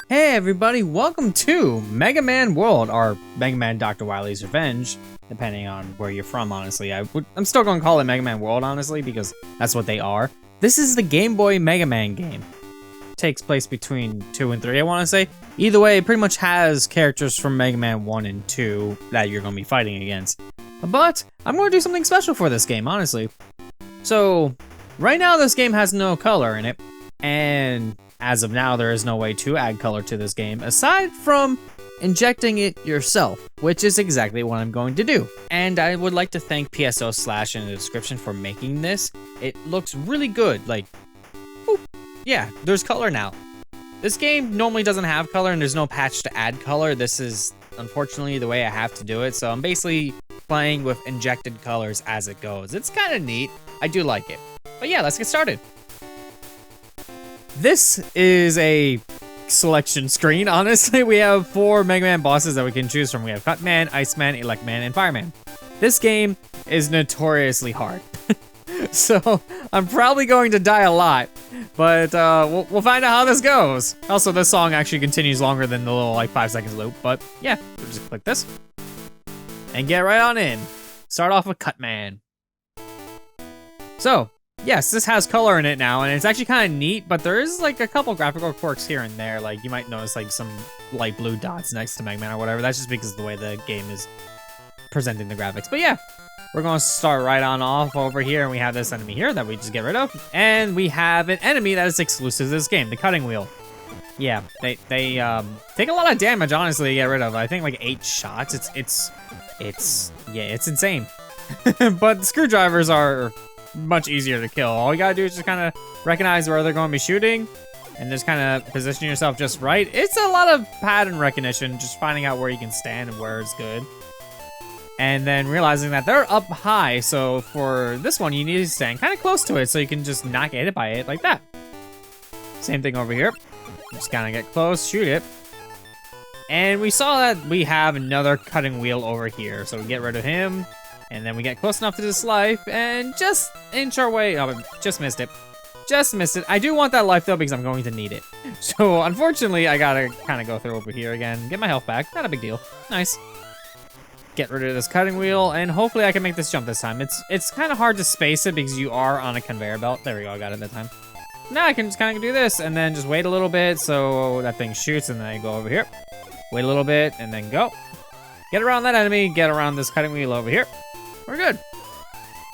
Hey everybody, welcome to Mega Man World, or Mega Man Dr. Wily's Revenge, depending on where you're from, honestly. I'm still going to call it Mega Man World, honestly, because that's what they are. This is the Game Boy Mega Man game. Takes place between 2 and 3, I want to say. Either way, it pretty much has characters from Mega Man 1 and 2 that you're going to be fighting against. But I'm going to do something special for this game, honestly. So, right now this game has no color in it, and as of now, there is no way to add color to this game, aside from injecting it yourself, which is exactly what I'm going to do. And I would like to thank PSO/ in the description for making this. It looks really good, like, boop. Yeah, there's color now. This game normally doesn't have color, and there's no patch to add color. This is, unfortunately, the way I have to do it, so I'm basically playing with injected colors as it goes. It's kind of neat. I do like it. But yeah, let's get started. This is a selection screen, honestly. We have 4 Mega Man bosses that we can choose from. We have Cutman, Iceman, Electman, and Fireman. This game is notoriously hard. So, I'm probably going to die a lot, but we'll find out how this goes. Also, this song actually continues longer than the little, like, 5 seconds loop, but yeah, we'll just click this and get right on in. Start off with Cutman. So, yes, this has color in it now, and it's actually kind of neat, but there is like a couple graphical quirks here and there. Like you might notice like some light blue dots next to Mega Man or whatever. That's just because of the way the game is presenting the graphics. But yeah, we're going to start right on off over here, and we have this enemy here that we just get rid of. And we have an enemy that is exclusive to this game, the Cutting Wheel. Yeah, they take a lot of damage, honestly, to get rid of. I think like 8 shots. It's insane. But screwdrivers are much easier to kill. All you gotta do is just kind of recognize where they're going to be shooting and just kind of position yourself just right. It's a lot of pattern recognition, just finding out where you can stand and where it's good. And then realizing that they're up high, so for this one, you need to stand kind of close to it so you can just not get hit by it like that. Same thing over here. Just kind of get close, shoot it. And we saw that we have another cutting wheel over here, so we get rid of him. And then we get close enough to this life and just inch our way. Oh, just missed it. Just missed it. I do want that life though because I'm going to need it. So unfortunately, I gotta kind of go through over here again. Get my health back. Not a big deal. Nice. Get rid of this cutting wheel and hopefully I can make this jump this time. It's kind of hard to space it because you are on a conveyor belt. There we go. I got it that time. Now I can just kind of do this and then just wait a little bit so that thing shoots and then I go over here. Wait a little bit and then go. Get around that enemy. Get around this cutting wheel over here. We're good.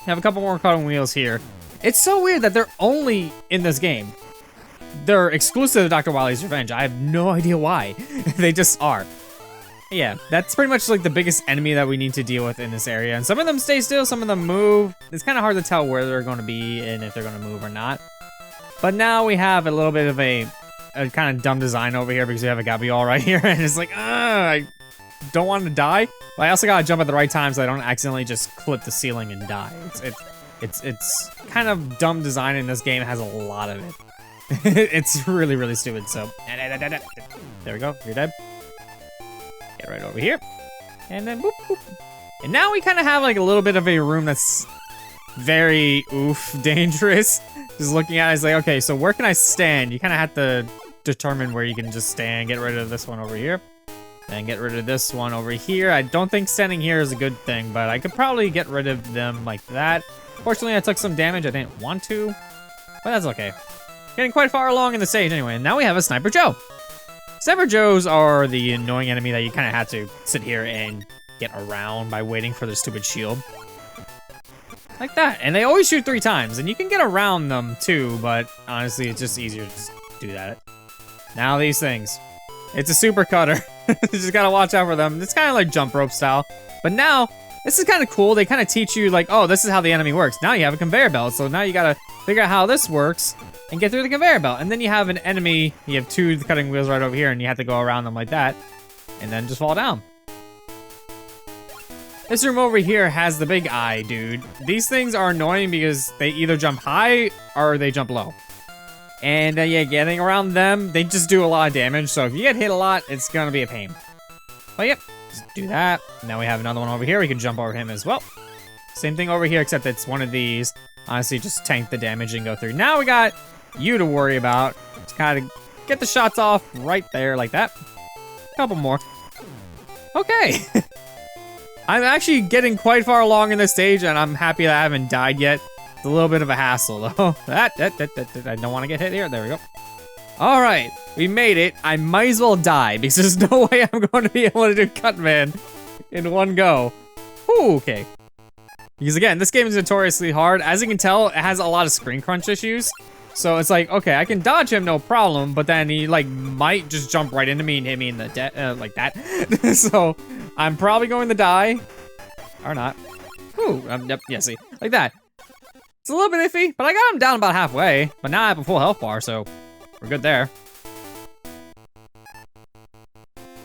Have a couple more cutting wheels here. It's so weird that they're only in this game. They're exclusive to Dr. Wily's Revenge. I have no idea why. They just are. Yeah, that's pretty much like the biggest enemy that we need to deal with in this area. And some of them stay still, some of them move. It's kind of hard to tell where they're going to be and if they're going to move or not. But now we have a little bit of a kind of dumb design over here because we have a Gabriel right here. And it's like, I don't want to die, but I also gotta jump at the right time so I don't accidentally just clip the ceiling and die. It's kind of dumb design in this game. It has a lot of it. It's really, really stupid. So there we go. You're dead. Get right over here, and then boop boop. And now we kind of have like a little bit of a room that's very dangerous. Just looking at it, it's like, okay, so where can I stand? You kind of have to determine where you can just stand. Get rid of this one over here. And get rid of this one over here. I don't think standing here is a good thing, but I could probably get rid of them like that. Fortunately, I took some damage I didn't want to, but that's okay. Getting quite far along in the stage anyway, and now we have a Sniper Joe. Sniper Joes are the annoying enemy that you kind of have to sit here and get around by waiting for their stupid shield. Like that, and they always shoot 3 times, and you can get around them too, but honestly, it's just easier to just do that. Now these things. It's a super cutter. You just gotta watch out for them. It's kind of like jump rope style. But now, this is kind of cool. They kind of teach you like, oh, this is how the enemy works. Now you have a conveyor belt. So now you gotta figure out how this works and get through the conveyor belt. And then you have an enemy. You have 2 cutting wheels right over here and you have to go around them like that. And then just fall down. This room over here has the big eye, dude. These things are annoying because they either jump high or they jump low. And yeah, getting around them, they just do a lot of damage. So if you get hit a lot, it's gonna be a pain. But yep, just do that. Now we have another one over here. We can jump over him as well. Same thing over here, except it's one of these. Honestly, just tank the damage and go through. Now we got you to worry about. Just kind of get the shots off right there like that. Couple more. Okay. I'm actually getting quite far along in this stage, and I'm happy that I haven't died yet. It's a little bit of a hassle, though. I don't want to get hit here. There we go. All right, we made it. I might as well die, because there's no way I'm going to be able to do Cutman in one go. Ooh, okay. Because again, this game is notoriously hard. As you can tell, it has a lot of screen crunch issues. So it's like, okay, I can dodge him, no problem, but then he like might just jump right into me and hit me in the like that. So I'm probably going to die, or not. Ooh, yep, yeah, see, like that. It's a little bit iffy, but I got him down about halfway. But now I have a full health bar, so we're good there.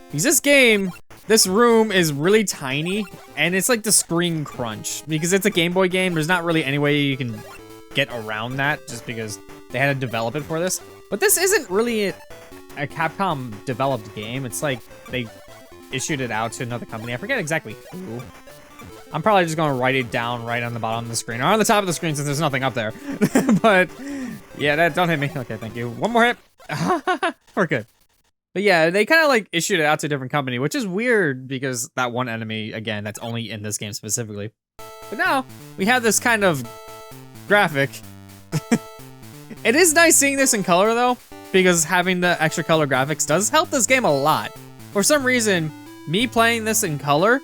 Because this game, this room is really tiny, and it's like the screen crunch. Because it's a Game Boy game, there's not really any way you can get around that, just because they had to develop it for this. But this isn't really a Capcom developed game. It's like they issued it out to another company. I forget exactly who. I'm probably just gonna write it down right on the bottom of the screen, or on the top of the screen since there's nothing up there. But yeah, don't hit me. Okay, thank you. One more hit. We're good. But yeah, they kind of like issued it out to a different company, which is weird because that one enemy, again, that's only in this game specifically. But now we have this kind of graphic. It is nice seeing this in color though, because having the extra color graphics does help this game a lot. For some reason, me playing this in color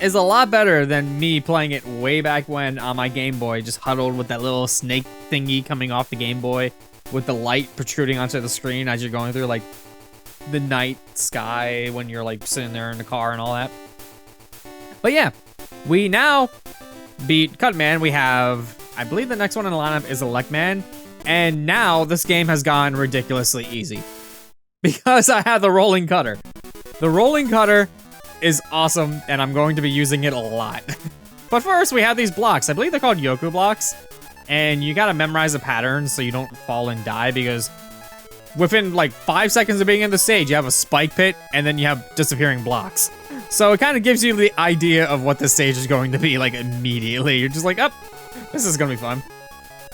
is a lot better than me playing it way back when on my Game Boy, just huddled with that little snake thingy coming off the Game Boy with the light protruding onto the screen as you're going through like the night sky when you're like sitting there in the car and all that. But yeah, we now beat Cutman. We have, I believe the next one in the lineup is Electman. And now this game has gone ridiculously easy because I have the rolling cutter. The rolling cutter is awesome, and I'm going to be using it a lot. But first, we have these blocks. I believe they're called Yoku blocks, and you gotta memorize the patterns so you don't fall and die, because within like 5 seconds of being in the stage, you have a spike pit, and then you have disappearing blocks. So it kind of gives you the idea of what the stage is going to be like immediately. You're just like, oh, this is gonna be fun.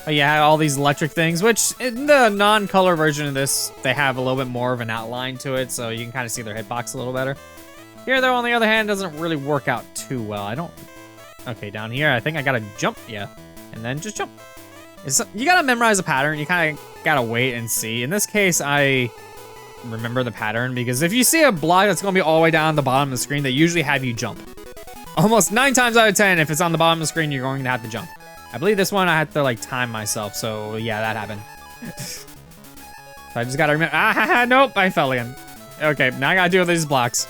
But yeah, all these electric things, which in the non-color version of this, they have a little bit more of an outline to it, so you can kind of see their hitbox a little better. Here, though, on the other hand, doesn't really work out too well. I don't... Okay, down here, I think I gotta jump, yeah. And then just jump. You gotta memorize a pattern, you kind of gotta wait and see. In this case, I remember the pattern, because if you see a block that's gonna be all the way down the bottom of the screen, they usually have you jump. Almost 9 times out of 10, if it's on the bottom of the screen, you're going to have to jump. I believe this one I had to like time myself, so yeah, that happened. So I just gotta remember. Ah, nope, I fell again. Okay, now I gotta deal with these blocks.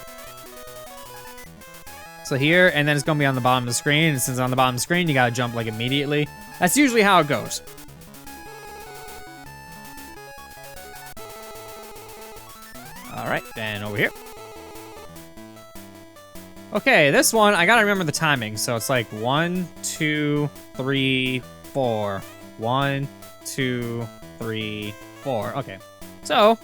So here, and then it's gonna be on the bottom of the screen, and since it's on the bottom of the screen, you gotta jump like immediately. That's usually how it goes. All right, then over here. Okay, this one, I gotta remember the timing. So it's like 1, 2, 3, 4. 1, 2, 3, 4. Okay. So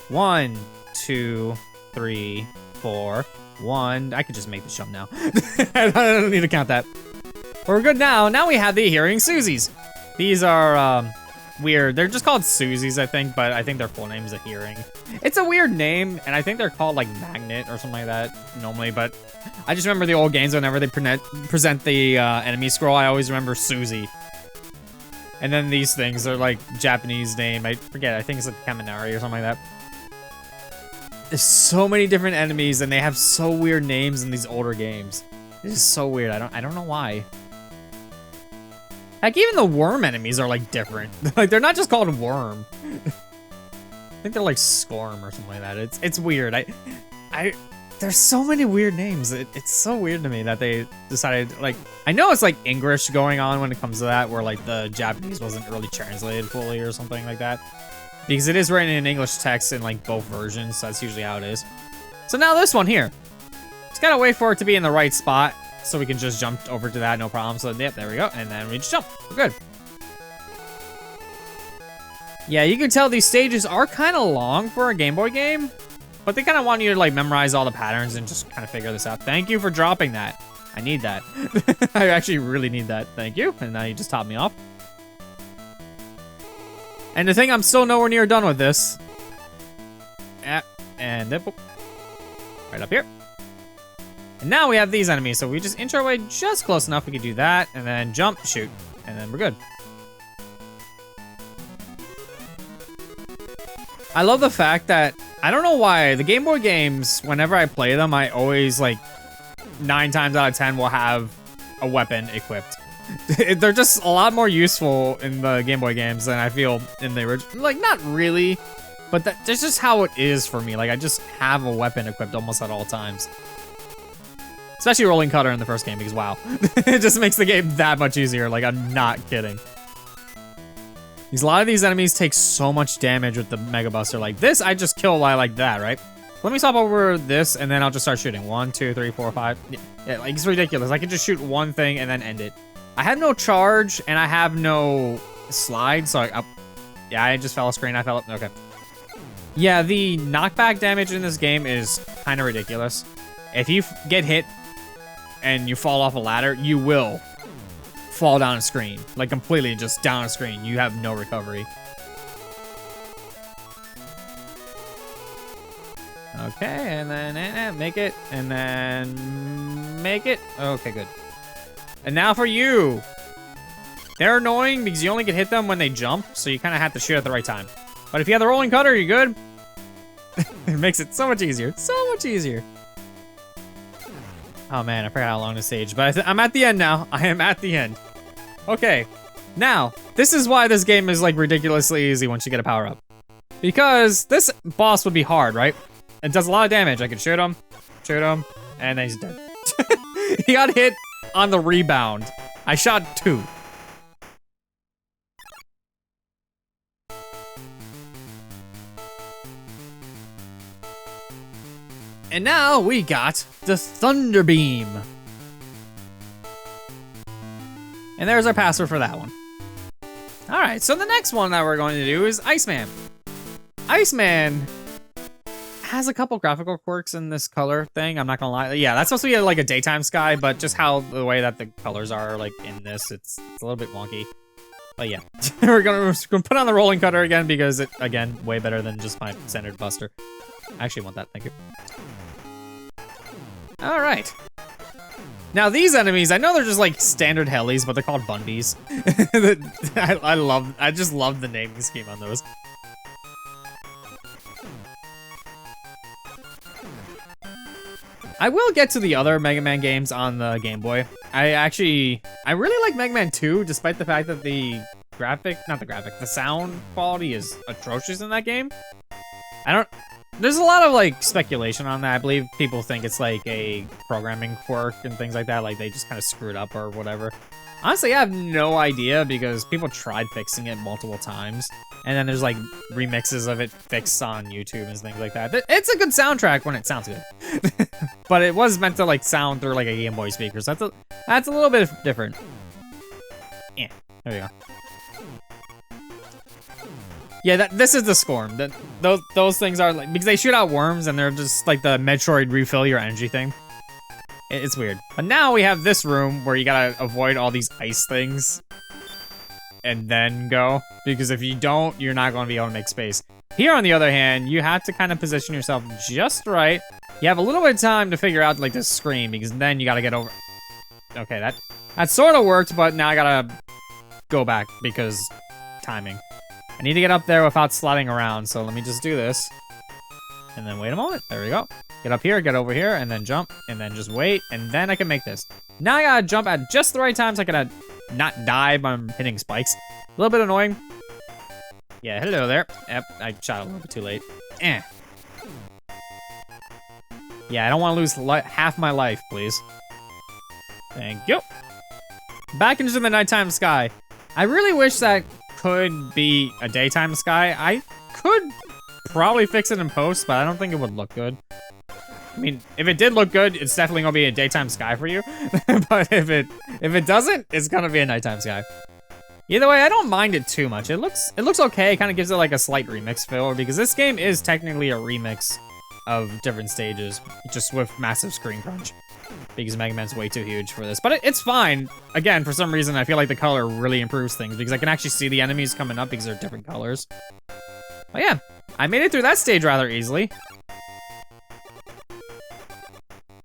1, 2, 3, 4. 1. I could just make the jump now. I don't need to count that. We're good now. Now we have the Hearing Susies. These are weird. They're just called Susies, I think, but I think their full name is a Hearing. It's a weird name, and I think they're called like Magnet or something like that normally, but I just remember the old games whenever they present the enemy scroll, I always remember Susie. And then these things are like Japanese name. I forget. I think it's like Kaminari or something like that. There's so many different enemies, and they have so weird names in these older games. This is so weird. I don't know why. Heck, even the worm enemies are like different. Like they're not just called worm. I think they're like Scorm or something like that. It's weird. There's so many weird names. It's so weird to me that they decided, like, I know it's like English going on when it comes to that, where like the Japanese wasn't really translated fully or something like that. Because it is written in English text in like both versions, so that's usually how it is. So now this one here. Just gotta wait for it to be in the right spot, so we can just jump over to that, no problem. So yep, there we go, and then we just jump. We're good. Yeah, you can tell these stages are kind of long for a Game Boy game, but they kind of want you to like memorize all the patterns and just kind of figure this out. Thank you for dropping that. I need that. I actually really need that. Thank you. And now you just topped me off. And the thing, I'm still nowhere near done with this. Yeah, and then, right up here. And now we have these enemies, so we just inch our way just close enough. We can do that, and then jump, shoot, and then we're good. I love the fact that, I don't know why, the Game Boy games, whenever I play them, I always, like, 9 times out of 10 will have a weapon equipped. They're just a lot more useful in the Game Boy games than I feel in the original. Like, not really, but that's just how it is for me. Like, I just have a weapon equipped almost at all times. Especially rolling cutter in the first game, because wow. It just makes the game that much easier. Like, I'm not kidding. Because a lot of these enemies take so much damage with the Mega Buster. Like this, I just kill like that, right? Let me stop over this, and then I'll just start shooting. 1, 2, 3, 4, 5. Yeah, like, it's ridiculous. I can just shoot one thing and then end it. I have no charge, and I have no slide, so yeah, I just fell off screen. I fell up. Okay. Yeah, the knockback damage in this game is kind of ridiculous. If you get hit and you fall off a ladder, you will fall down a screen. Like, completely just down a screen. You have no recovery. Okay, and then make it, and then make it. Okay, good. And now for you. They're annoying because you only can hit them when they jump, so you kind of have to shoot at the right time. But if you have the rolling cutter, you're good. It makes it so much easier. So much easier. Oh man, I forgot how long this stage, but I'm at the end now. I am at the end. Okay, now, this is why this game is like ridiculously easy once you get a power up. Because this boss would be hard, right? It does a lot of damage. I can shoot him, and then he's dead. He got hit on the rebound. I shot 2. And now we got the Thunder Beam. And there's our password for that one. All right, so the next one that we're going to do is Iceman. Iceman has a couple graphical quirks in this color thing. I'm not gonna lie. Yeah, that's supposed to be like a daytime sky, but just how the way that the colors are like in this, it's a little bit wonky. But yeah, we're gonna put on the rolling cutter again because it, again, way better than just my standard buster. I actually want that, thank you. All right. Now these enemies, I know they're just like standard helis, but they're called Bundies. I just love the naming scheme on those. I will get to the other Mega Man games on the Game Boy. I really like Mega Man 2, despite the fact that the sound quality is atrocious in that game. There's a lot of like speculation on that. I believe people think it's like a programming quirk and things like that. Like they just kind of screwed up or whatever. Honestly, I have no idea because people tried fixing it multiple times. And then there's like remixes of it fixed on YouTube and things like that. It's a good soundtrack when it sounds good. But it was meant to like sound through like a Game Boy speaker. So that's a little bit different. Yeah, there we go. Yeah, this is the Scorn. Those things are like, because they shoot out worms and they're just like the Metroid refill your energy thing. It's weird. But now we have this room where you gotta avoid all these ice things and then go, because if you don't, you're not going to be able to make space. Here, on the other hand, you have to kind of position yourself just right. You have a little bit of time to figure out like this screen, because then you gotta get over. Okay, that sort of worked, but now I gotta go back because timing. I need to get up there without sliding around, so let me just do this. And then wait a moment. There we go. Get up here, get over here, and then jump, and then just wait, and then I can make this. Now I gotta jump at just the right time so I can not die by hitting spikes. A little bit annoying. Yeah, hello there. Yep, I shot a little bit too late. Eh. Yeah, I don't want to lose half my life, please. Thank you. Back into the nighttime sky. I really wish that could be a daytime sky. I could probably fix it in post, but I don't think it would look good. I mean, if it did look good, it's definitely gonna be a daytime sky for you. But if it doesn't, it's gonna be a nighttime sky. Either way, I don't mind it too much. It looks okay. It kind of gives it like a slight remix feel, because this game is technically a remix of different stages, just with massive screen crunch. because Mega Man's way too huge for this. But it's fine. Again, for some reason, I feel like the color really improves things because I can actually see the enemies coming up because they're different colors. But yeah, I made it through that stage rather easily.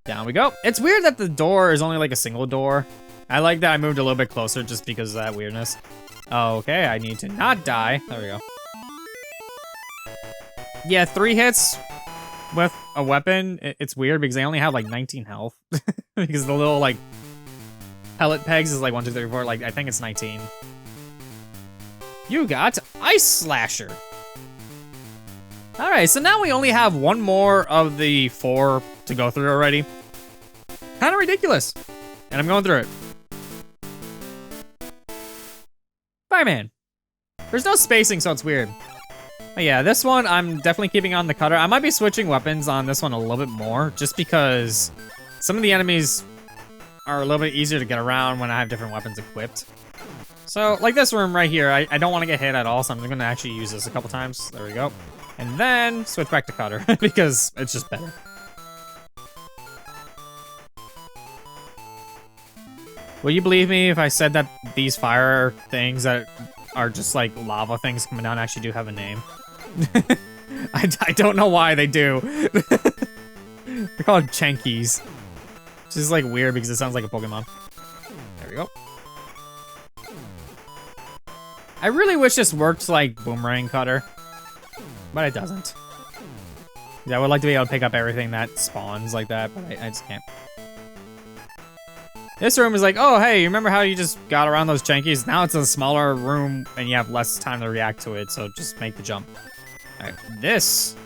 Down we go. It's weird that the door is only like a single door. I like that I moved a little bit closer just because of that weirdness. Okay, I need to not die. There we go. Yeah, 3 hits with a weapon, it's weird because they only have like 19 health. Because the little like pellet pegs is like 1, 2, 3, 4, like I think it's 19. You got Ice Slasher. All right, so now we only have 1 more of the 4 to go through already. Kind of ridiculous. And I'm going through it. Fireman. There's no spacing, so it's weird. But yeah, this one, I'm definitely keeping on the cutter. I might be switching weapons on this one a little bit more, just because some of the enemies are a little bit easier to get around when I have different weapons equipped. So, like this room right here, I don't want to get hit at all, so I'm going to actually use this a couple times. There we go. And then switch back to cutter, because it's just better. Will you believe me if I said that these fire things that are just like lava things coming down actually do have a name? I don't know why they do. They're called Chankies. Which is like weird because it sounds like a Pokemon. There we go. I really wish this worked like Boomerang Cutter, but it doesn't. I would like to be able to pick up everything that spawns like that, but I just can't. This room is like, oh, hey, you remember how you just got around those Chankies? Now it's a smaller room and you have less time to react to it, so just make the jump. All right, this,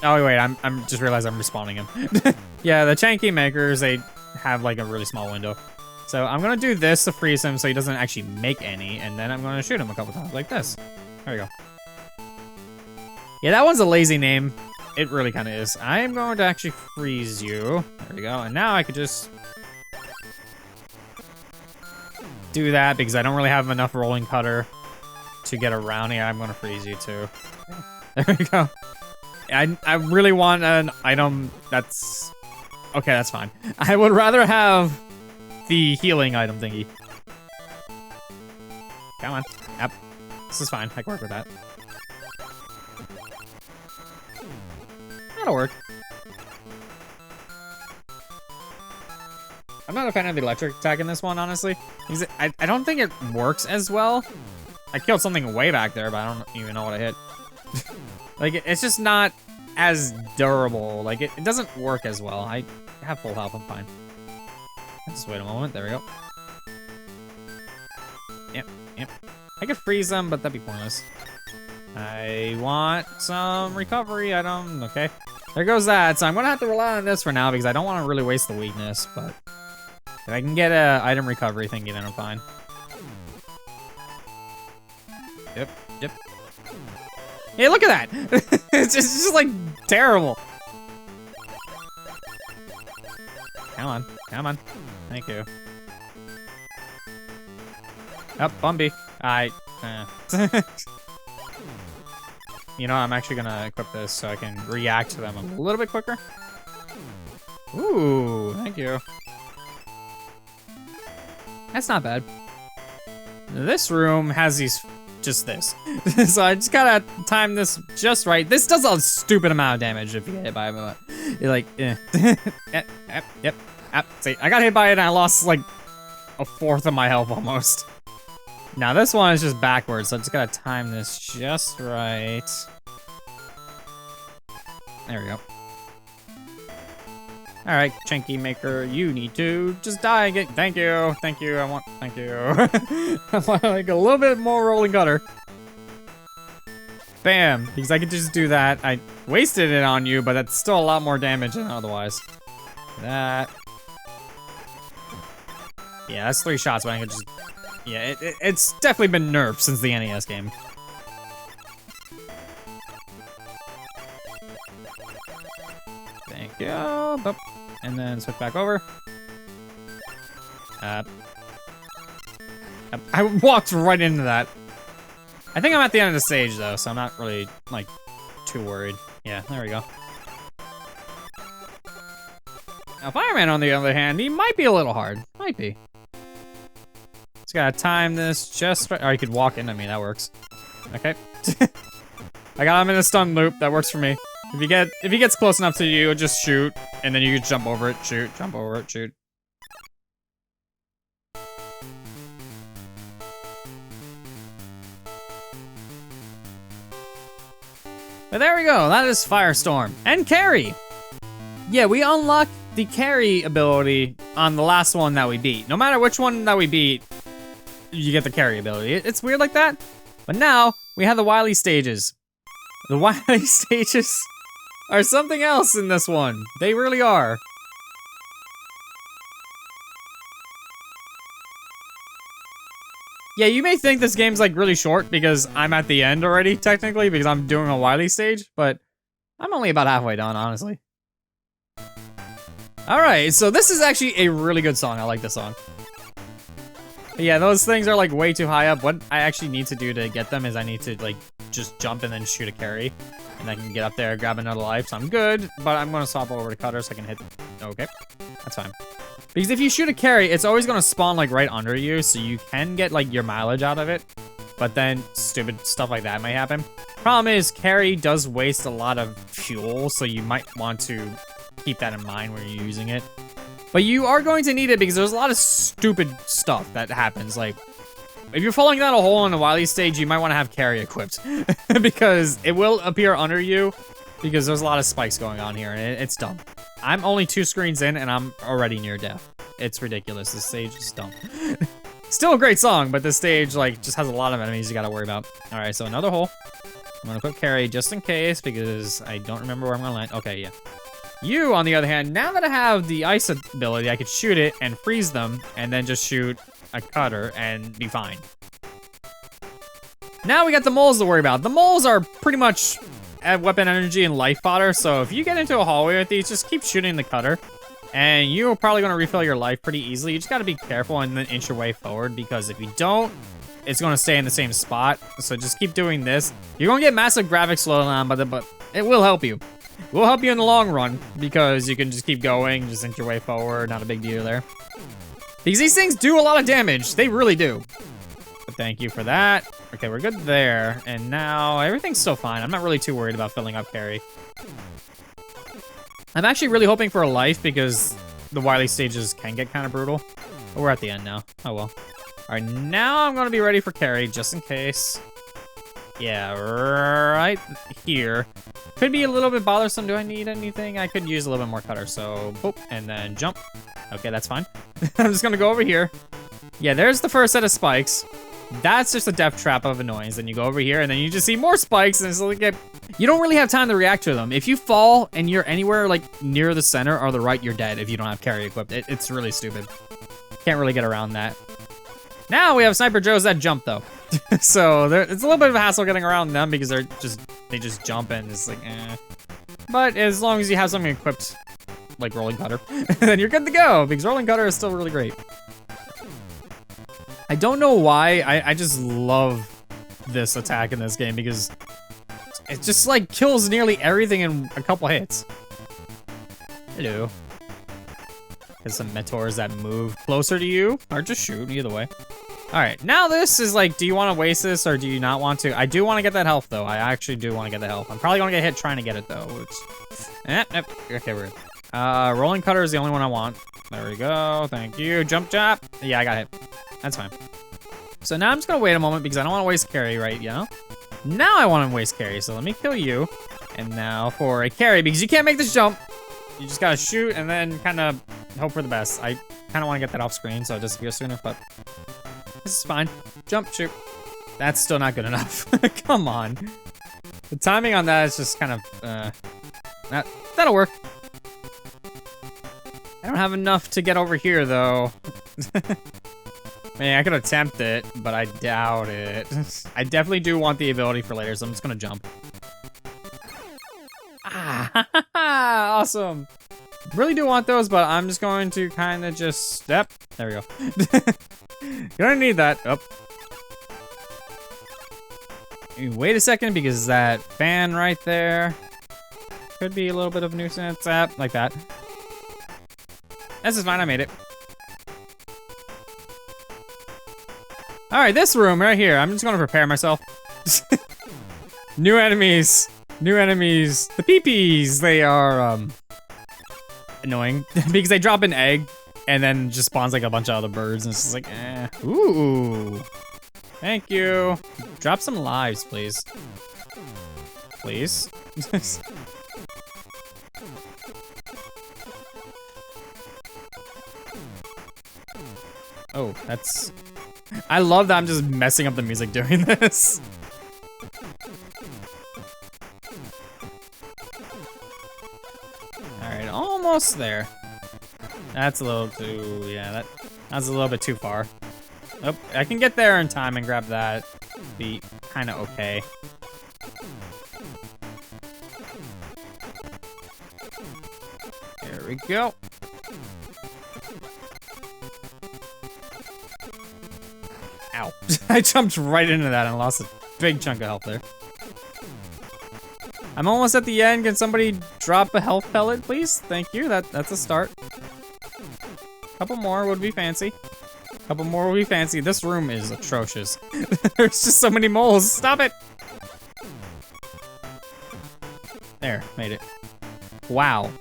oh wait, I'm just realized I'm respawning him. Yeah, the Chanky makers, they have like a really small window. So I'm gonna do this to freeze him so he doesn't actually make any, and then I'm gonna shoot him a couple times like this. There we go. Yeah, that one's a lazy name. It really kind of is. I am going to actually freeze you. There we go. And now I could just do that because I don't really have enough rolling cutter to get around here. I'm going to freeze you too. There we go. I really want an item that's... Okay, that's fine. I would rather have the healing item thingy. Come on. Yep. This is fine. I can work with that. That'll work. I'm not a fan of the electric attack in this one, honestly. Because I don't think it works as well. I killed something way back there, but I don't even know what I hit. Like, it's just not as durable. Like, it doesn't work as well. I have full health, I'm fine. Just wait a moment, there we go. Yep. I could freeze them, but that'd be pointless. I want some recovery item, okay. There goes that, so I'm gonna have to rely on this for now because I don't want to really waste the weakness, but if I can get a item recovery thingy, then I'm fine. Yep. Hey, look at that! It's just like terrible. Come on. Thank you. Up, Bumby. You know, I'm actually gonna equip this so I can react to them a little bit quicker. Ooh, thank you. That's not bad. This room has just this. So I just gotta time this just right. This does a stupid amount of damage if you get hit by it, but you're like, eh. Yep. See, I got hit by it and I lost like a 1/4 of my health almost. Now this one is just backwards, so I just gotta time this just right. There we go. All right, Chanky Maker, you need to just die again. Thank you. Thank you. I want like a little bit more rolling gutter. Bam, because I could just do that. I wasted it on you, but that's still a lot more damage than otherwise. That. Yeah, that's 3 shots, but I could just... Yeah, it's definitely been nerfed since the NES game. Thank you. Boop. And then switch back over. I walked right into that. I think I'm at the end of the stage, though, so I'm not really, like, too worried. Yeah, there we go. Now, Fireman, on the other hand, he might be a little hard. Might be. Just gotta time this just right. Or you could walk in. I mean, that works. Okay. I got him in a stun loop. That works for me. If he gets close enough to you, just shoot, and then you can jump over it, shoot, jump over it, shoot. But there we go. That is Firestorm and Carry. Yeah, we unlocked the Carry ability on the last one that we beat. No matter which one that we beat, you get the Carry ability. It's weird like that. But now we have the Wily stages. The Wily stages are something else in this one. They really are. Yeah, you may think this game's like really short because I'm at the end already, technically, because I'm doing a Wily stage, but I'm only about halfway done, honestly. Alright, so this is actually a really good song. I like this song. But yeah, those things are like way too high up. What I actually need to do to get them is I need to like just jump and then shoot a carry. And I can get up there, grab another life, so I'm good. But I'm gonna swap over to cutter so I can hit. Okay, that's fine. Because if you shoot a carry, it's always gonna spawn like right under you, so you can get like your mileage out of it. But then stupid stuff like that might happen. Problem is, carry does waste a lot of fuel, so you might want to keep that in mind when you're using it. But you are going to need it because there's a lot of stupid stuff that happens. Like, if you're falling down a hole in a Wily stage, you might want to have carry equipped. Because it will appear under you. Because there's a lot of spikes going on here, and it's dumb. I'm only 2 screens in, and I'm already near death. It's ridiculous. This stage is dumb. Still a great song, but this stage, like, just has a lot of enemies you gotta worry about. Alright, so another hole. I'm gonna put carry just in case, because I don't remember where I'm gonna land. Okay, yeah. You, on the other hand, now that I have the ice ability, I could shoot it and freeze them, and then just shoot a cutter and be fine. Now we got the moles to worry about. The moles are pretty much at weapon energy and life fodder, so if you get into a hallway with these, just keep shooting the cutter, and you're probably gonna refill your life pretty easily. You just gotta be careful and then inch your way forward, because if you don't, it's gonna stay in the same spot. So just keep doing this. You're gonna get massive graphics slowdown, but it will help you. It will help you in the long run, because you can just keep going, just inch your way forward, not a big deal there. Because these things do a lot of damage, they really do. But thank you for that. Okay, we're good there, and now everything's still fine. I'm not really too worried about filling up carry. I'm actually really hoping for a life, because the Wily stages can get kind of brutal. But we're at the end now, oh well. All right, now I'm gonna be ready for carry, just in case. Yeah, right here. Could be a little bit bothersome. Do I need anything? I could use a little bit more cutter, so boop, and then jump. Okay, that's fine. I'm just gonna go over here. Yeah, there's the first set of spikes. That's just a death trap of annoyance. Then you go over here, and then you just see more spikes, and it's like you don't really have time to react to them. If you fall and you're anywhere like near the center or the right, you're dead if you don't have carry equipped. It's really stupid. Can't really get around that. Now we have Sniper Joes that jump though. So it's a little bit of a hassle getting around them because they just jump and it's like eh. But as long as you have something equipped like rolling cutter, then you're good to go, because rolling cutter is still really great. I don't know why, I just love this attack in this game because it just like kills nearly everything in a couple hits. Hello. There's some Meteors that move closer to you, or just shoot, either way. All right, now this is like, do you want to waste this or do you not want to? I do want to get that health though. I actually do want to get the health. I'm probably gonna get hit trying to get it though, which, okay, we're good. Rolling cutter is the only one I want. There we go, thank you. Jump jab, yeah, I got hit. That's fine. So now I'm just gonna wait a moment because I don't want to waste carry, right, you know? Now I want to waste carry, so let me kill you. And now for a carry, because you can't make this jump. You just gotta shoot and then kind of hope for the best. I kind of want to get that off screen so it disappears sooner, but this is fine. Jump, shoot. That's still not good enough. Come on. The timing on that is just kind of, that'll work. I don't have enough to get over here, though. Man, I could attempt it, but I doubt it. I definitely do want the ability for later, so I'm just gonna jump. Ah, awesome. Really do want those, but I'm just going to kind of just step. There we go. Gonna need that. Oh. Wait a second, because that fan right there could be a little bit of a nuisance. Like that. This is fine, I made it. All right, this room right here. I'm just gonna prepare myself. New enemies. New enemies. The peepees. They are annoying because they drop an egg and then just spawns like a bunch of other birds and it's just like, eh. Ooh. Thank you. Drop some lives, please. Please. Oh, that's... I love that I'm just messing up the music doing this. Alright, almost there. That's a little too... yeah, that's a little bit too far. Oh, I can get there in time and grab that. Be kind of okay. There we go. Ow. I jumped right into that and lost a big chunk of health there. I'm almost at the end. Can somebody drop a health pellet, please? Thank you. That's a start. Couple more would be fancy. Couple more would be fancy. This room is atrocious. There's just so many moles. Stop it. There, made it. Wow.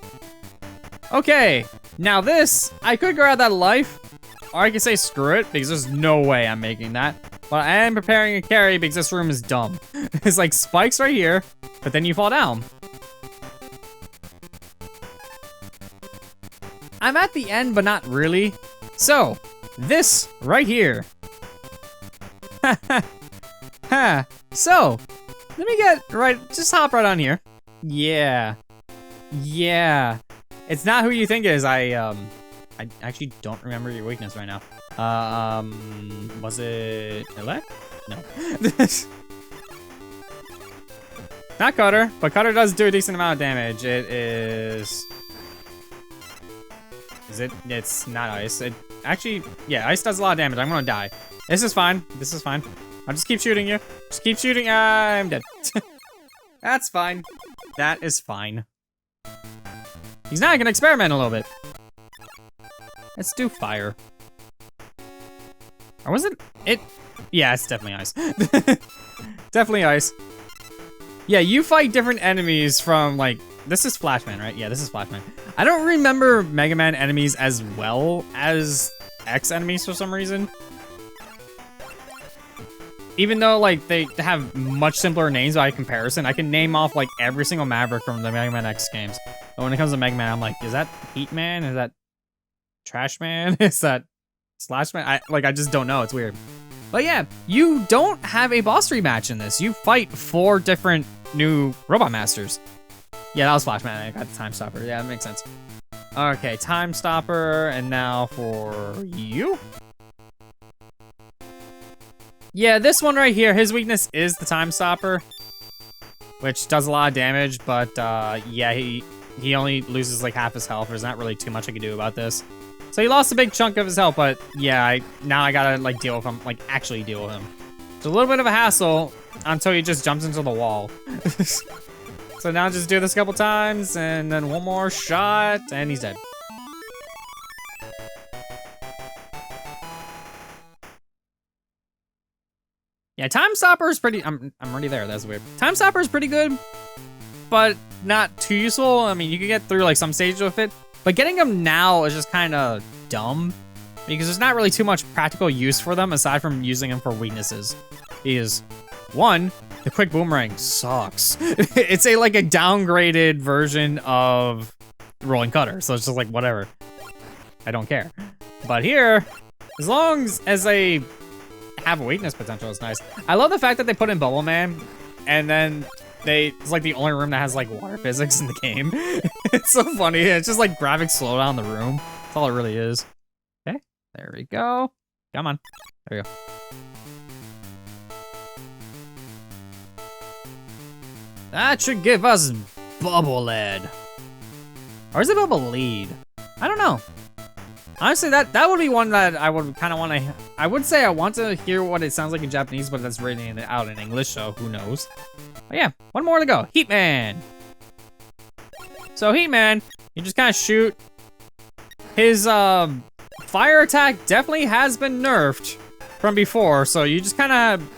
Okay, now this, I could grab that life, or I could say screw it, because there's no way I'm making that. But I am preparing a carry because this room is dumb. It's like spikes right here, but then you fall down. I'm at the end, but not really. So, this right here. So, let me get right, just hop right on here. Yeah. Yeah. It's not who you think it is. I actually don't remember your weakness right now. Was it elect? No. Not Cutter, but Cutter does do a decent amount of damage. It is... Is it? It's not ice. It actually, yeah, ice does a lot of damage. I'm gonna die. This is fine. This is fine. I'll just keep shooting you. Just keep shooting. I'm dead. That's fine. That is fine. He's not gonna experiment a little bit. Let's do fire. Or was it? Yeah, it's definitely ice. Definitely ice. Yeah, you fight different enemies from like, this is Flashman, right? Yeah, this is Flashman. I don't remember Mega Man enemies as well as X enemies for some reason. Even though like they have much simpler names by comparison, I can name off like every single Maverick from the Mega Man X games. But when it comes to Mega Man, I'm like, is that Heat Man? Is that Trash Man? Is that Slash Man? I just don't know. It's weird. But yeah, you don't have a boss rematch in this. You fight 4 different new Robot Masters. Yeah, that was Flash Man. I got the Time Stopper. Yeah, that makes sense. Okay, Time Stopper, and now for you. Yeah, this one right here, his weakness is the Time Stopper, which does a lot of damage, but yeah, he only loses like half his health. There's not really too much I can do about this. So he lost a big chunk of his health, but yeah, now I gotta like deal with him, like actually deal with him. It's a little bit of a hassle until he just jumps into the wall. So now just do this a couple times, and then one more shot, and he's dead. Yeah, Time Stopper is pretty, I'm already there, that's weird. Time Stopper is pretty good, but not too useful. I mean, you can get through like some stages with it, but getting them now is just kind of dumb because there's not really too much practical use for them aside from using them for weaknesses. Because one, the quick boomerang sucks. It's like a downgraded version of Rolling Cutter, so it's just like whatever. I don't care. But here, as long as they have weakness potential, it's nice. I love the fact that they put in Bubble Man, and then it's like the only room that has like water physics in the game. It's so funny. It's just like graphics slow down the room. That's all it really is. Okay, there we go. Come on, there we go. That should give us Bubble Lead. Or is it Bubble Lead? I don't know. Honestly, that would be one that I would kind of want to... I would say I want to hear what it sounds like in Japanese, but that's written out in English, so who knows. But yeah, one more to go. Heat Man. So Heat Man, you just kind of shoot. His fire attack definitely has been nerfed from before, so you just kind of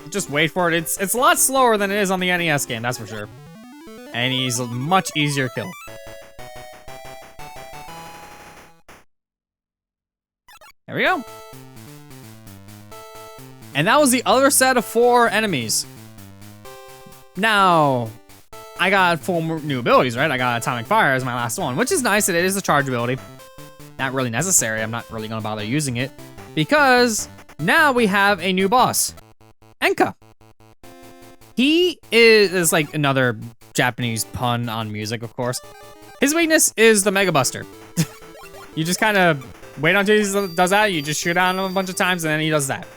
just wait for it. It's a lot slower than it is on the NES game, that's for sure. And he's a much easier kill. There we go. And that was the other set of 4 enemies. Now, I got 4 new abilities, right? I got Atomic Fire as my last one, which is nice. It is a charge ability. Not really necessary. I'm not really gonna bother using it because now we have a new boss, Enka. He is like another Japanese pun on music, of course. His weakness is the Mega Buster. You just kind of wait until he does that. You just shoot at him a bunch of times, and then he does that.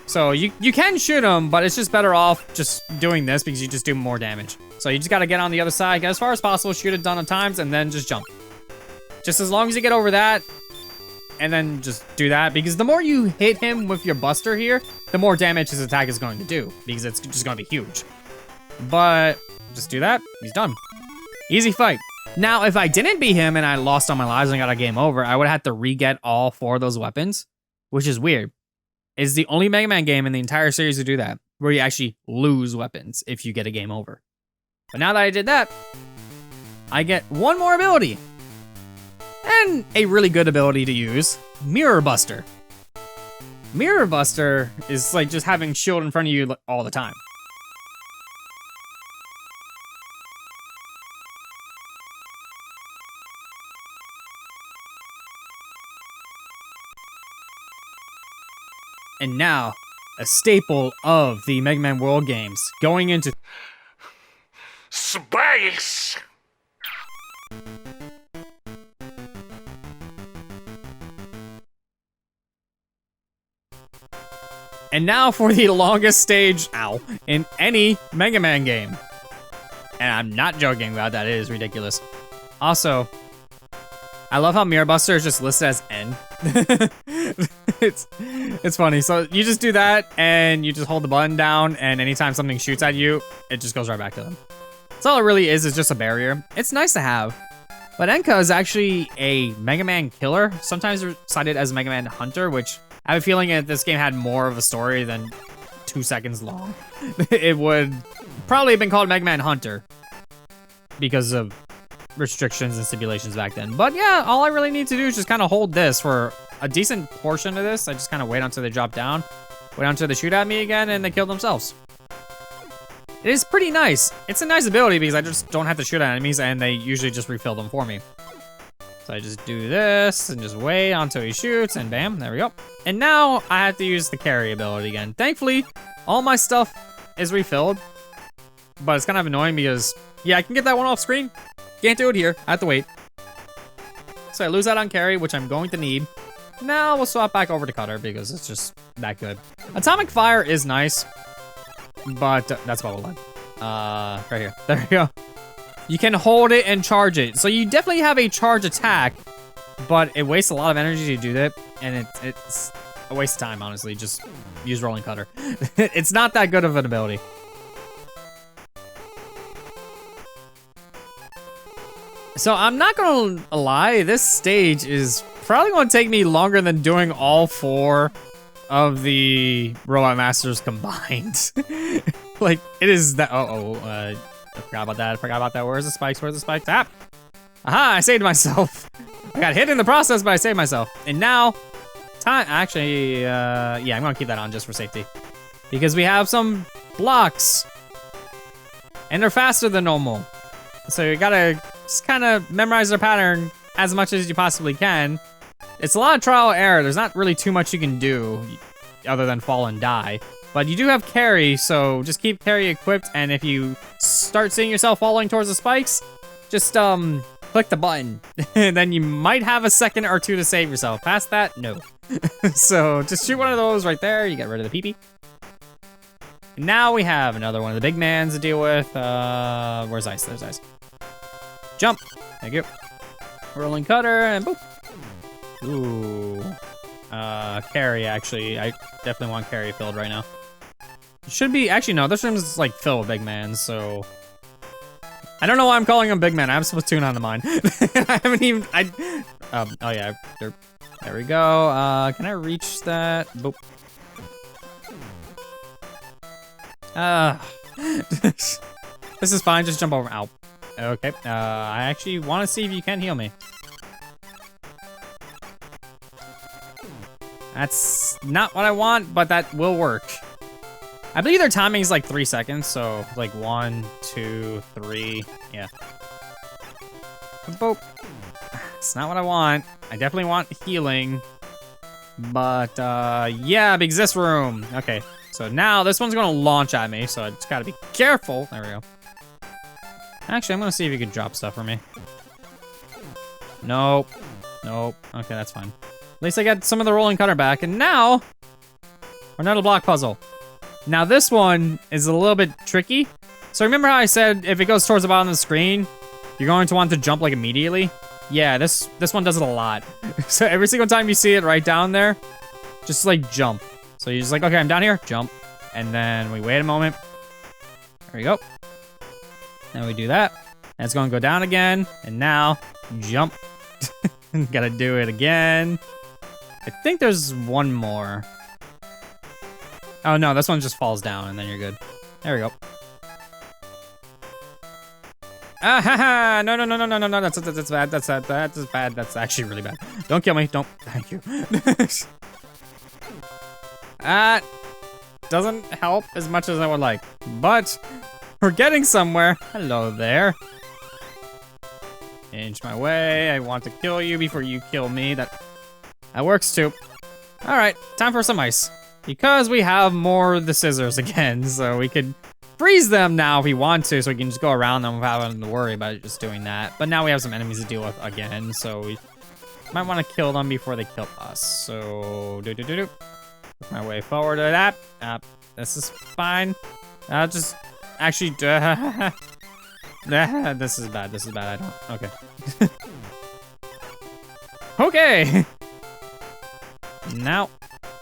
So you can shoot him, but it's just better off just doing this because you just do more damage. So you just gotta get on the other side, get as far as possible, shoot it a ton of times, and then just jump. Just as long as you get over that, and then just do that, because the more you hit him with your Buster here, the more damage his attack is going to do, because it's just gonna be huge. But just do that, he's done. Easy fight. Now, if I didn't beat him and I lost all my lives and got a game over, I would have to re-get all 4 of those weapons, which is weird. It's the only Mega Man game in the entire series to do that, where you actually lose weapons if you get a game over. But now that I did that, I get 1 more ability. And a really good ability to use, Mirror Buster. Mirror Buster is like just having shield in front of you all the time. And now, a staple of the Mega Man World games, going into space. And now for the longest stage, in any Mega Man game. And I'm not joking about that, it is ridiculous. Also, I love how Mirror Buster is just listed as N. It's funny. So you just do that, and you just hold the button down, and anytime something shoots at you, it just goes right back to them. That's all it really is just a barrier. It's nice to have. But Enka is actually a Mega Man killer, sometimes cited as Mega Man Hunter, which I have a feeling if this game had more of a story than 2 seconds long, it would probably have been called Mega Man Hunter because of restrictions and stipulations back then. But yeah, all I really need to do is just kind of hold this for a decent portion of this. I just kind of wait until they drop down, wait until they shoot at me again, and they kill themselves. It is pretty nice. It's a nice ability because I just don't have to shoot at enemies, and they usually just refill them for me. So I just do this and just wait until he shoots, and bam, there we go. And now I have to use the carry ability again. Thankfully, all my stuff is refilled, but it's kind of annoying because, yeah, I can get that one off screen. Can't do it here, I have to wait. So I lose out on carry, which I'm going to need. Now we'll swap back over to Cutter because it's just that good. Atomic Fire is nice, but that's about what right here. There we go. You can hold it and charge it. So you definitely have a charge attack, but it wastes a lot of energy to do that, and it's a waste of time, honestly. Just use Rolling Cutter. It's not that good of an ability. So I'm not gonna lie, this stage is probably gonna take me longer than doing all 4 of the Robot Masters combined. Like, it is that, I forgot about that, where's the spikes, Aha, I saved myself. I got hit in the process, but I saved myself. And now, actually, yeah, I'm gonna keep that on just for safety. Because we have some blocks. And they're faster than normal. So you gotta just kind of memorize their pattern as much as you possibly can. It's a lot of trial and error. There's not really too much you can do other than fall and die. But you do have carry, so just keep carry equipped, and if you start seeing yourself falling towards the spikes, just click the button. And then you might have a second or 2 to save yourself. Past that, no. So just shoot one of those right there, you get rid of the pee-pee. Now we have another one of the big mans to deal with. Where's Ice? There's Ice. Jump. Thank you. Rolling Cutter, and boop. Ooh. Carry, actually. I definitely want carry filled right now. It should be, actually no, this room is like filled with big mans, so I don't know why I'm calling him Big Man. I have Splatoon on the mind. I haven't even, oh yeah, there we go. Can I reach that? Boop. This is fine, just jump over. Ow. Okay, I actually want to see if you can heal me. That's not what I want, but that will work. I believe their timing is like 3 seconds, so like 1, 2, 3, yeah. Boop. It's not what I want. I definitely want healing, but yeah, because this room. Okay, so now this one's gonna launch at me, so I just gotta be careful. There we go. Actually, I'm gonna see if you can drop stuff for me. Nope. Nope. Okay, that's fine. At least I got some of the rolling cutter back, and now we're another block puzzle. Now this one is a little bit tricky. So remember how I said if it goes towards the bottom of the screen, you're going to want to jump like immediately? Yeah, this one does it a lot. So every single time you see it right down there, just like jump. So you're just like, okay, I'm down here, jump. And then we wait a moment. There we go. Then we do that. And it's gonna go down again. And now, jump. Gotta do it again. I think there's one more. Oh no, this one just falls down and then you're good. There we go. Ah ha ha! No, that's bad. That's bad. That's actually really bad. Don't kill me. Don't. Thank you. Doesn't help as much as I would like, but we're getting somewhere. Hello there. Inch my way. I want to kill you before you kill me. That works too. All right, time for some ice. Because we have more of the scissors again, so we could freeze them now if we want to, so we can just go around them without having to worry about just doing that. But now we have some enemies to deal with again, so we might want to kill them before they kill us. So, Work my way forward to that. This is fine. I'll just actually, this is bad. I don't, okay. Okay. Now.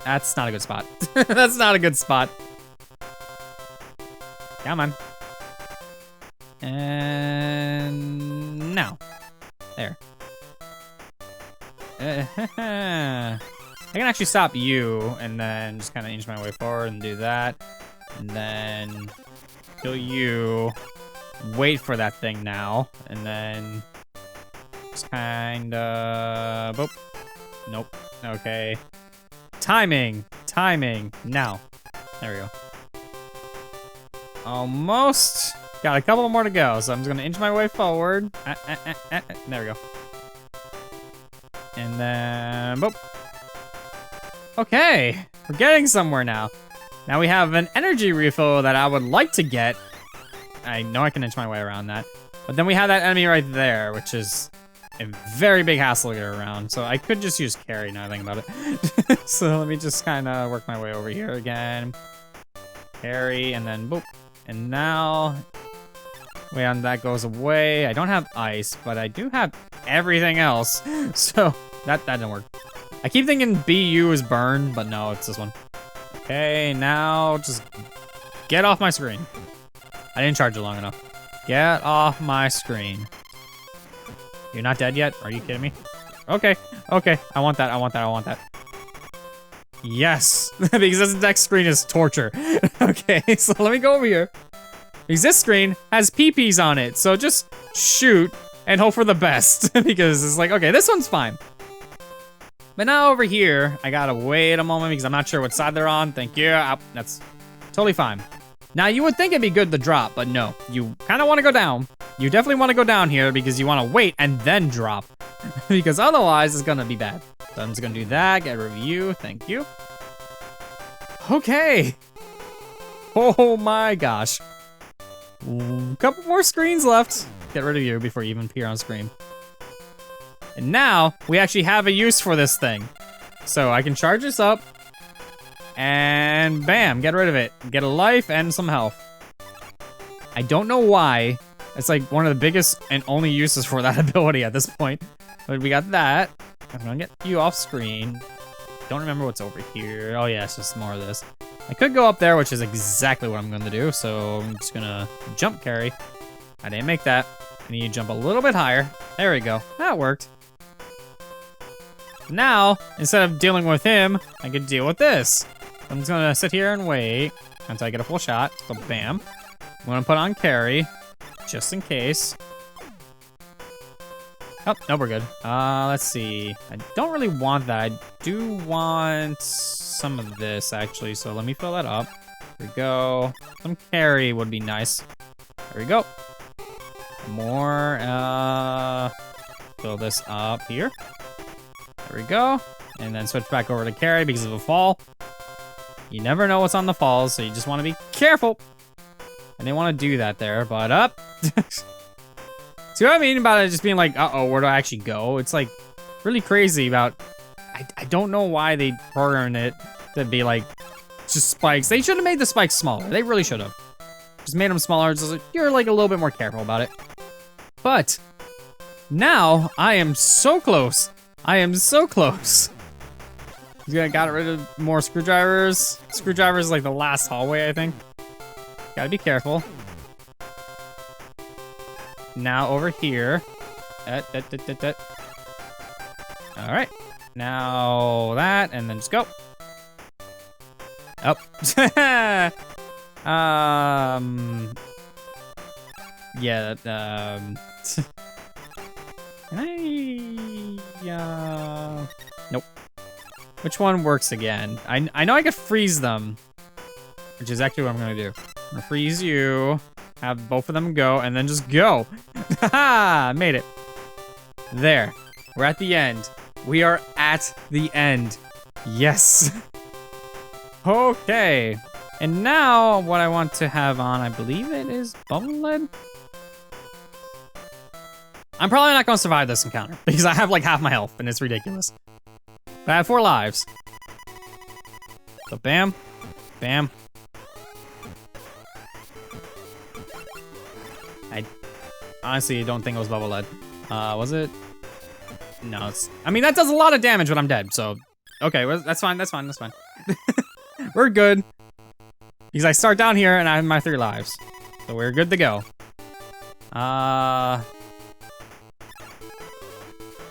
That's not a good spot. That's not a good spot. Come on. And now. There. I can actually stop you and then just kind of inch my way forward and do that. And then kill you. Wait for that thing now. And then just kind of, boop. Nope. Okay. Timing, now. There we go. Almost. Got a couple more to go, so I'm just gonna inch my way forward. There we go. And then, boop. Okay, we're getting somewhere now. Now we have an energy refill that I would like to get. I know I can inch my way around that. But then we have that enemy right there, which is a very big hassle to get around, so I could just use carry now I think about it. So let me just kind of work my way over here again. Carry, and then boop. And now, when that goes away, I don't have ice, but I do have everything else. So that didn't work. I keep thinking BU is burn, but no, it's this one. Okay, now just get off my screen. I didn't charge it long enough. Get off my screen. You're not dead yet? Are you kidding me? Okay, okay. I want that. Yes, because this next screen is torture. Okay, so let me go over here. Because this screen has PPs on it, so just shoot and hope for the best. Because it's like, okay, this one's fine. But now over here, I gotta wait a moment because I'm not sure what side they're on. Thank you. That's totally fine. Now, you would think it'd be good to drop, but no. You kind of want to go down. You definitely want to go down here because you want to wait and then drop. Because otherwise, it's going to be bad. So I'm just going to do that, get a review. Thank you. Okay. Oh my gosh. Couple more screens left. Get rid of you before you even appear on screen. And now, we actually have a use for this thing. So I can charge this up. And bam, get rid of it. Get a life and some health. I don't know why. It's like one of the biggest and only uses for that ability at this point. But we got that. I'm gonna get you off screen. Don't remember what's over here. Oh yeah, it's just more of this. I could go up there, which is exactly what I'm gonna do. So I'm just gonna jump carry. I didn't make that. I need to jump a little bit higher. There we go. That worked. Now, instead of dealing with him, I can deal with this. I'm just gonna sit here and wait until I get a full shot. So bam. I'm gonna put on carry, just in case. Oh, no, we're good. Let's see. I don't really want that. I do want some of this, actually, so let me fill that up. There we go. Some carry would be nice. There we go. More, fill this up here. There we go. And then switch back over to carry because of a fall. You never know what's on the falls, so you just want to be careful. I didn't want to do that there, but up. See what I mean about it just being like, uh-oh, where do I actually go? It's like really crazy about, I don't know why they programmed it to be like just spikes. They should have made the spikes smaller. They really should have. Just made them smaller. Just like, you're like a little bit more careful about it. But now I am so close. I am so close. He's gonna got rid of more screwdrivers. Screwdrivers is like the last hallway, I think. Gotta be careful. Now over here. All right. Now that, and then just go. Up. Yeah. Can I? Nope. Which one works again? I know I could freeze them, which is actually what I'm gonna do. I'm gonna freeze you. Have both of them go, and then just go. Haha, made it. There. We're at the end. We are at the end. Yes. Okay. And now, what I want to have on, I believe it is bubble lead. I'm probably not gonna survive this encounter, because I have like half my health, and it's ridiculous. But I have 4 lives. So bam, bam. I honestly don't think it was bubble lead. Was it? No, it's, I mean, that does a lot of damage when I'm dead, so. Okay, well, that's fine, that's fine, that's fine. We're good. Because I start down here and I have my 3 lives. So we're good to go.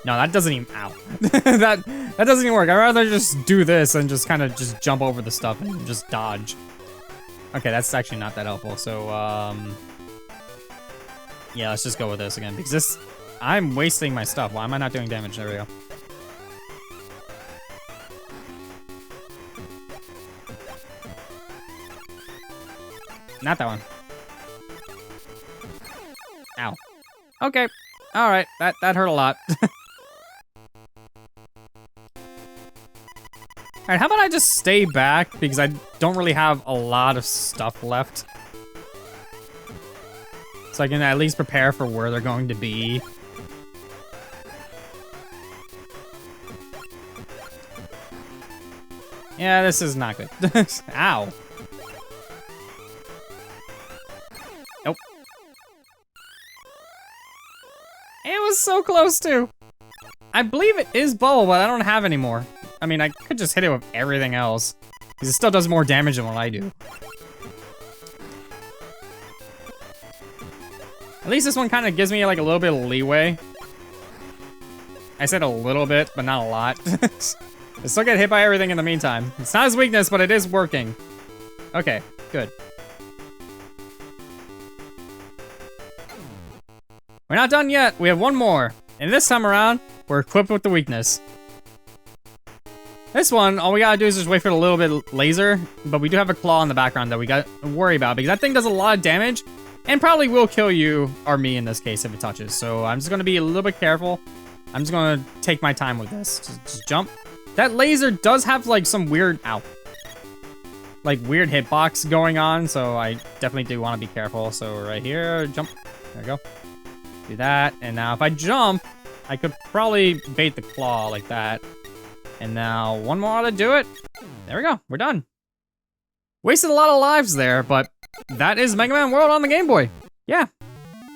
No, that doesn't even, ow. that doesn't even work. I'd rather just do this and just kind of just jump over the stuff and just dodge. Okay, that's actually not that helpful. So, yeah, let's just go with this again. Because this, I'm wasting my stuff. Why am I not doing damage? There we go. Not that one. Ow. Okay. All right. That hurt a lot. All right. How about I just stay back because I don't really have a lot of stuff left, so I can at least prepare for where they're going to be. Yeah, this is not good. Ow. Nope. It was so close too. I believe it is bubble, but I don't have any more. I mean, I could just hit it with everything else, because it still does more damage than what I do. At least this one kind of gives me like a little bit of leeway. I said a little bit, but not a lot. I still get hit by everything in the meantime. It's not his weakness, but it is working. Okay, good. We're not done yet. We have one more. And this time around, we're equipped with the weakness. This one, all we gotta do is just wait for a little bit laser, but we do have a claw in the background that we gotta worry about because that thing does a lot of damage and probably will kill you or me in this case if it touches. So I'm just gonna be a little bit careful. I'm just gonna take my time with this. Just jump. That laser does have like some weird, ow, like weird hitbox going on, so I definitely do want to be careful. So right here, jump. There we go. Do that, and now if I jump, I could probably bait the claw like that. And now one more to do it. There we go. We're done. Wasted a lot of lives there, but that is Mega Man World on the Game Boy. Yeah,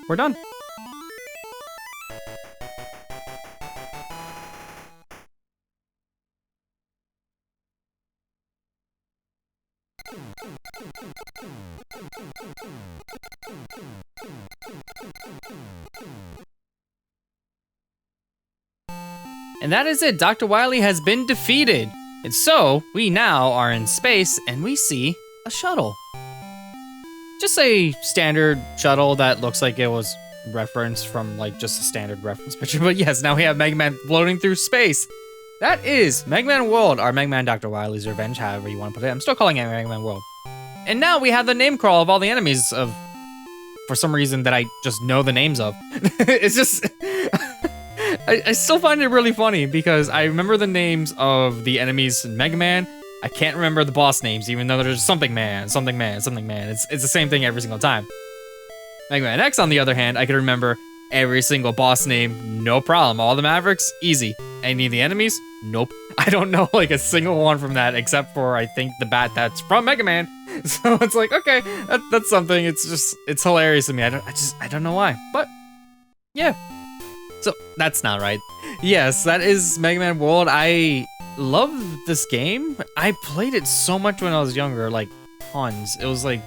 we're done. And that is it. Dr. Wily has been defeated. And so, we now are in space and we see a shuttle. Just a standard shuttle that looks like it was referenced from like just a standard reference picture. But yes, now we have Mega Man floating through space. That is Mega Man World, or Mega Man Dr. Wily's Revenge, however you want to put it. I'm still calling it Mega Man World. And now we have the name crawl of all the enemies of, for some reason that I just know the names of. It's just, I still find it really funny because I remember the names of the enemies in Mega Man. I can't remember the boss names, even though there's something man, something man, something man. It's the same thing every single time. Mega Man X, on the other hand, I can remember every single boss name, no problem. All the Mavericks, easy. Any of the enemies, nope. I don't know like a single one from that, except for I think the bat that's from Mega Man. So it's like, okay, that's something. It's hilarious to me. I don't know why, but yeah. So that's not right. Yes, that is Mega Man World. I love this game. I played it so much when I was younger, like tons. It was like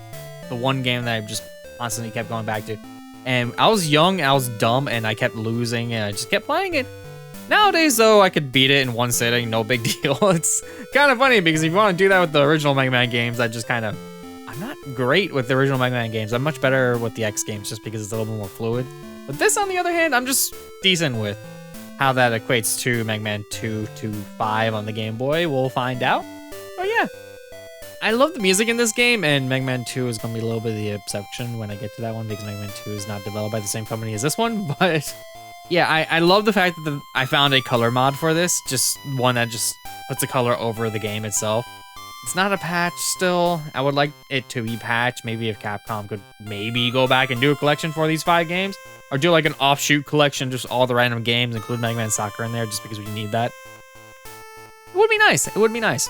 the one game that I just constantly kept going back to. And I was young, I was dumb, and I kept losing, and I just kept playing it. Nowadays, though, I could beat it in one sitting, no big deal. It's kind of funny because if you want to do that with the original Mega Man games, I'm not great with the original Mega Man games. I'm much better with the X games just because it's a little bit more fluid. But this, on the other hand, I'm just decent with. How that equates to Mega Man 2 to 5 on the Game Boy, we'll find out. But yeah, I love the music in this game, and Mega Man 2 is going to be a little bit of the exception when I get to that one because Mega Man 2 is not developed by the same company as this one. But yeah, I love the fact that I found a color mod for this, just one that just puts a color over the game itself. It's not a patch still. I would like it to be patched. Maybe if Capcom could maybe go back and do a collection for these 5 games. Or do like an offshoot collection, just all the random games, include Mega Man Soccer in there, just because we need that. It would be nice. It would be nice.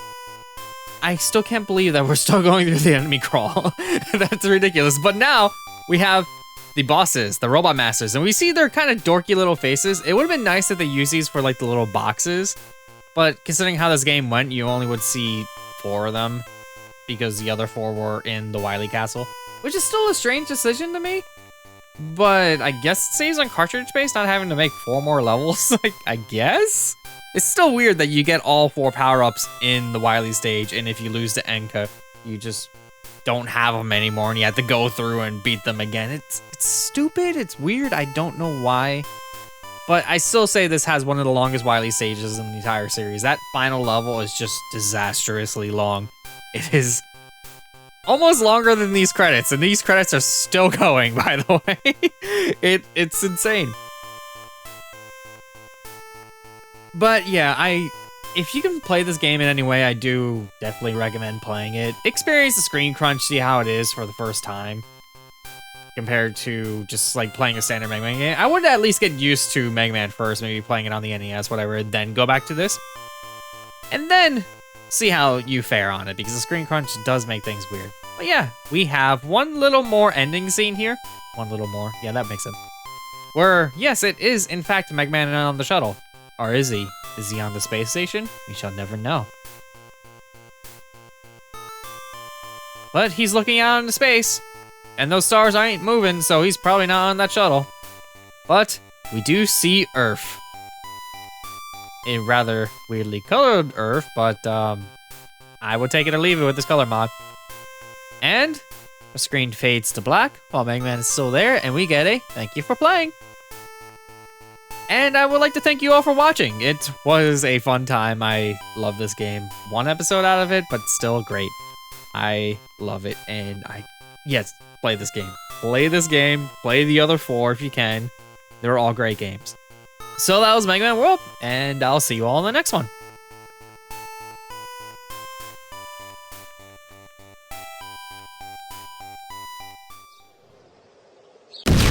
I still can't believe that we're still going through the enemy crawl. That's ridiculous. But now we have the bosses, the Robot Masters, and we see their kind of dorky little faces. It would have been nice if they used these for like the little boxes. But considering how this game went, you only would see 4 of them because the other 4 were in the Wily Castle, which is still a strange decision to me. But I guess it saves on cartridge space, not having to make 4 more levels, like, I guess? It's still weird that you get all 4 power-ups in the Wily stage, and if you lose to Enka, you just don't have them anymore, and you have to go through and beat them again. It's stupid, it's weird, I don't know why. But I still say this has one of the longest Wily stages in the entire series. That final level is just disastrously long. It is almost longer than these credits, and these credits are still going, by the way. It's insane. But yeah, if you can play this game in any way, I do definitely recommend playing it. Experience the screen crunch, see how it is for the first time. Compared to just like playing a standard Mega Man game. I would at least get used to Mega Man first, maybe playing it on the NES, whatever, then go back to this. And then see how you fare on it, because the screen crunch does make things weird. But yeah, we have one little more ending scene here. One little more. Yeah, that makes sense. Where, yes, it is, in fact, Mega Man on the shuttle. Or is he? Is he on the space station? We shall never know. But he's looking out into space, and those stars ain't moving, so he's probably not on that shuttle. But we do see Earth. A rather weirdly colored Earth, but I would take it or leave it with this color mod. And the screen fades to black while Mega Man is still there, and we get a thank you for playing. And I would like to thank you all for watching. It was a fun time. I love this game. One episode out of it, but still great. I love it, and yes, play this game. Play this game. Play the other 4 if you can. They're all great games. So that was Mega Man World, and I'll see you all in the next one.